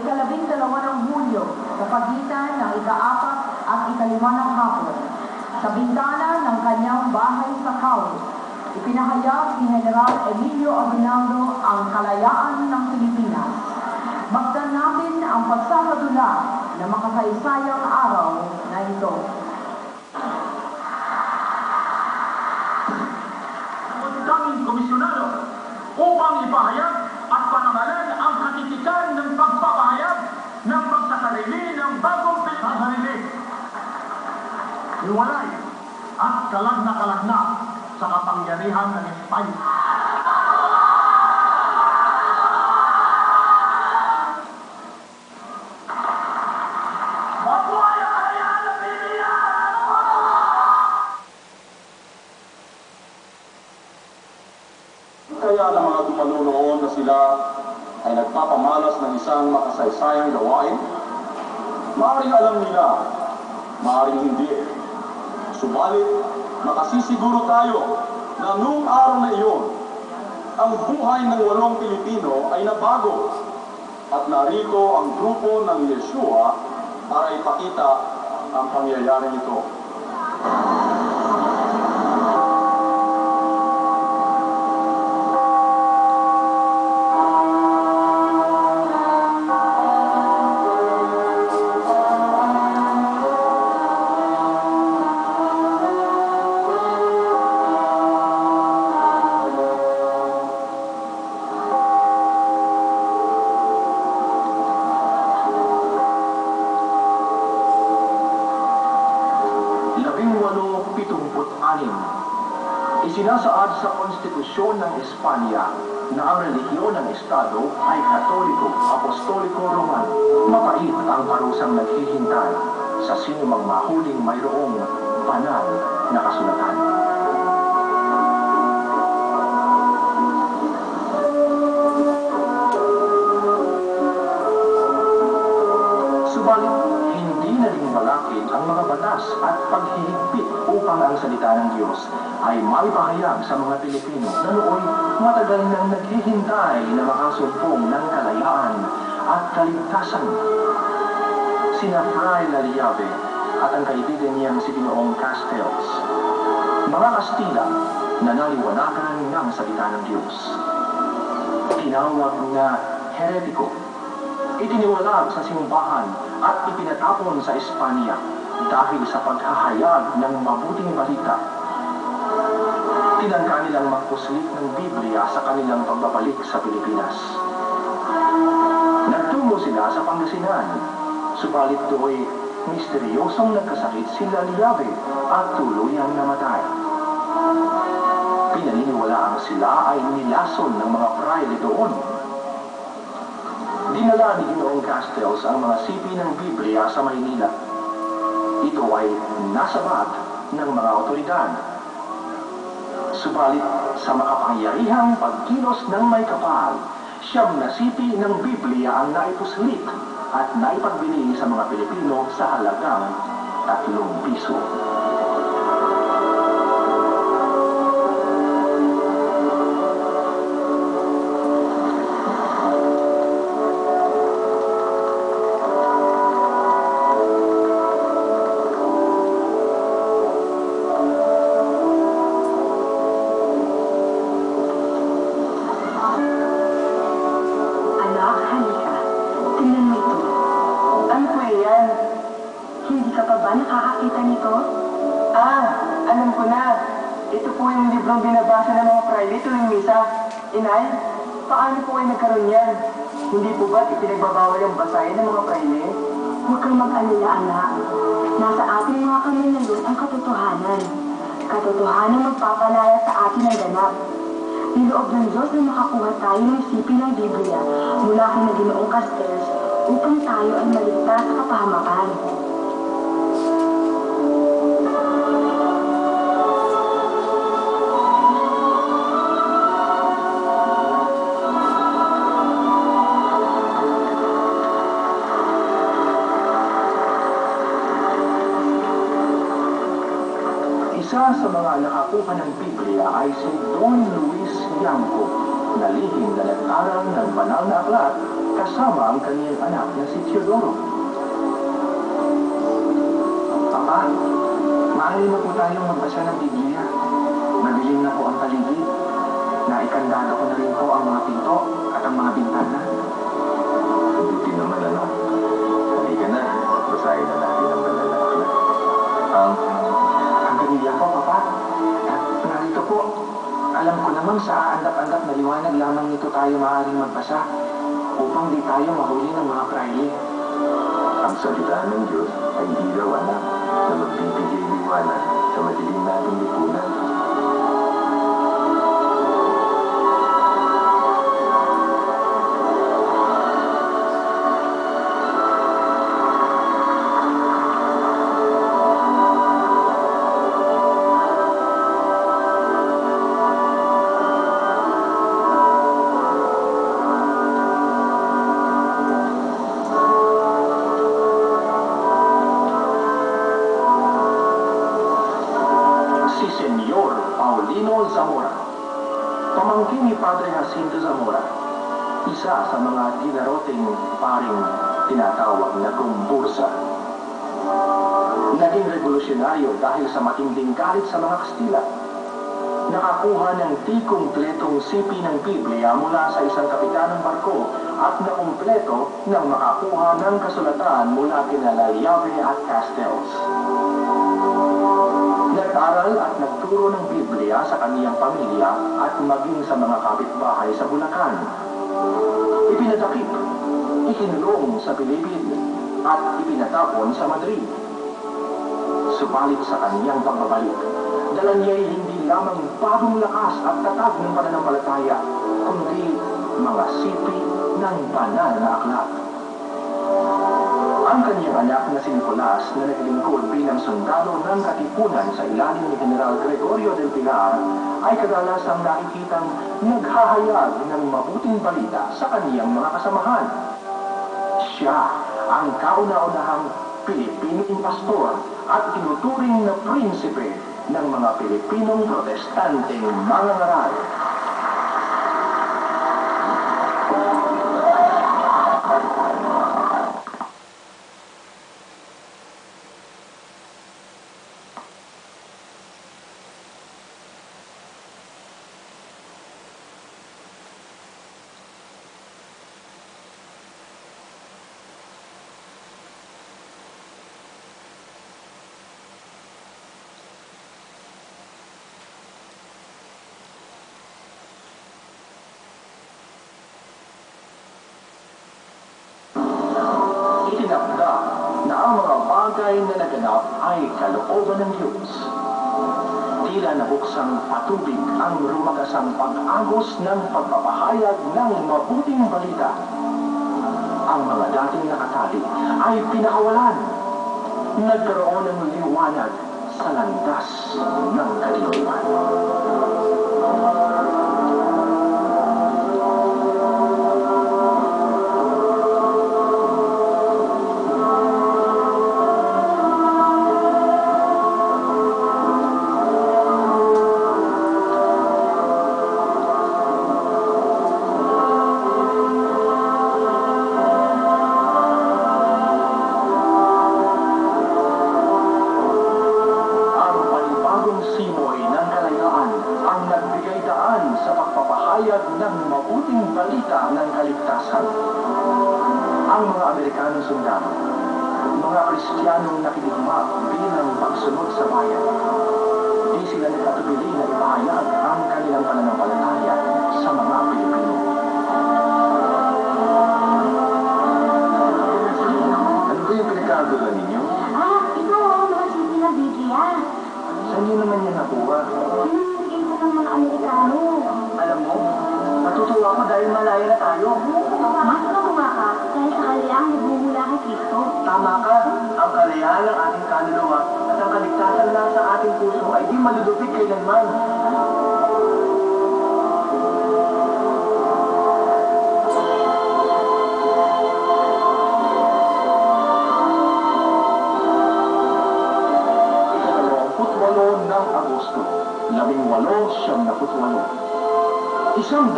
ika-12 ng Hulyo sa pagitan ng ika-4 at ika-5 ng hapon sa bintana ng kanyang bahay sa Kawi. Ipinahayag ni General Emilio Aguinaldo ang kalayaan ng Pilipinas. Magdan natin ang pagsasadula ng makasaysayang araw na ito. Daming komisyonado upang ipahayag at panamalan ang katitikan ng pagpapahayag ng pagsasarili ng bagong Pilipinas. Hiwalay at kalag na sa kapangyarihan ng Espanya. Mabuhay ang kalayaan ng Pilipinas! Kaya ng mga dumalo noon na sila ay nagpapamalas ng isang makasaysayang gawain, maaaring alam nila, maaaring hindi. Subalit, makasisiguro tayo na noong araw na iyon, ang buhay ng 8 Pilipino ay nabago at narito ang grupo ng Yeshua para ipakita ang pangyayaring ito. Isinasaad sa konstitusyon ng Espanya na ang relihiyon ng Estado ay Katoliko, Apostoliko, Romano. Mapait ang parusang naghihintay sa sinumang mahuling mayroong banal na kasulatan. Subalit, hindi na rin balakid ang mga batas at paghihigpit upang ang salita ng Diyos ay maipahayag sa mga Pilipino na nooy matagal nang naghihintay na makasumpong ng kalayaan at kaligtasan. Sina Fray Laliave at ang kaibigan niyang si Ginoong Castells, mga Kastila na naliwanagan ng salita ng Diyos. Tinawag na heretiko, itiniwalag sa simbahan at ipinatapon sa Espanya dahil sa paghahayag ng mabuting balita. Tinangka nilang magpuslit ng Biblia sa kanilang pagbabalik sa Pilipinas. Nagtungo sila sa Pangasinan, subalit do'y misteryosong nagkasakit si Laliave at tuluyang namatay. Pinaniniwalaang sila ay nilason ng mga prayle doon. Dinala ni Ginoong Castells ang mga sipi ng Biblia sa Maynila. Ito ay nasabat ng mga otoridad. Subalit sa makapangyarihang pagkilos ng may kapal, siyam na sipi ng Biblia ang naipuslit at naipagbili sa mga Pilipino sa halagang 3 piso. Nakakakita nito? Alam ko na. Ito po yung librong binabasa ng mga prayle tuwing misa. Inay, paano po kayo nagkaroon yan? Hindi po ba't ipinagbabawal yung basahin ng mga prayle? Huwag kang mag-alala, anak. Nasa ating mga kamay ng Diyos ang katotohanan. Katotohanan magpapalaya sa atin ang ganap. Niloob ng Diyos na makakuha tayo ng sipi ng Biblia mula kay na Ginoong Castells upang tayo ay maligtas sa kapahamakan. Isa sa mga nakakuha ng Biblia ay si Don Luis Yanco, na lihim na nag-aral ng banal na aklat kasama ang kaniyang anak na si Teodoro. Papa, maaari na po tayong magbasa ng Biblia. Madilim na po ang paligid. Naikandado ko na rin po ang mga pinto at ang mga bintana. Buti naman anak. Halika na, basahin na natin ang banal na aklat. Ang Biblia po, Papa. At narito po, alam ko naman sa aandap-andap na liwanag lamang nito tayo maaaring magbasa upang di tayo mahuli ng mga praile. Ang salita ng Diyos ay hindi daw anak na magbibigay liwanag sa madilim nating lipunan. Si Senyor Paulino Zamora, pamangkin ni Padre Jacinto Zamora, isa sa mga dinaroting paring tinatawag na kumbursa. Naging revolusyonaryo dahil sa matinding galit sa mga Kastila. Nakakuha ng di-kumpletong sipi ng Biblia mula sa isang kapitan ng barko at nakumpleto nang makakuha ng kasulatan mula kina Llave at Castells. Nag-aral at nagturo ng Biblia sa kaniyang pamilya at maging sa mga kapitbahay sa Bulacan. Ipinadakip, ikinulong sa Bilibid at ipinatapon sa Madrid. Subalit sa kaniyang pagbabalik, dala niya'y hindi lamang bagong lakas at tatag ng pananampalataya, kundi mga sipi ng banal na aklat. Ang kanyang anak na si Nicolas na naglingkod bilang sundalo ng katipunan sa ilalim ni General Gregorio del Pilar ay kadalasang nakikitang naghahayag ng mabuting balita sa kaniyang mga kasamahan. Siya ang kauna-unahang Pilipinong pastor at tinuturing na prinsipe ng mga Pilipinong protestanteng mangangaral. Itinakda na ang mga bagay na naganap ay kalooban ng Diyos. Tila nabuksang patubig ang rumagasang pag-agos ng pagpapahayag ng mabuting balita. Ang mga dating nakatali ay pinakawalan. Nagkaroon ng liwanag sa landas ng kadiliman. Ng mabuting balita ng kaligtasan. Ang mga Amerikanong sundalo, mga Kristiyanong nakidigma bilang pagsunod sa bayan, di sila nagkatubili na ipahayag ang kanilang pananampalataya sa mga Pilipino. Ano ba yung pinagkagawa ninyo? Ito mga sipi na Biblia. Saan niyo naman yan nakuha? Pinamigay ko ng mga Amerikano. Alam mo, natutuwa ko dahil malaya na tayo. Mas matuwa ka dahil sa kaliang nagmumula kay Kristo. Tama ka, ang kalayahan ng ating kaluluwa at ang kaligtasan na sa ating puso ay di malulupit kailanman. Ng Agosto, 1878. Isang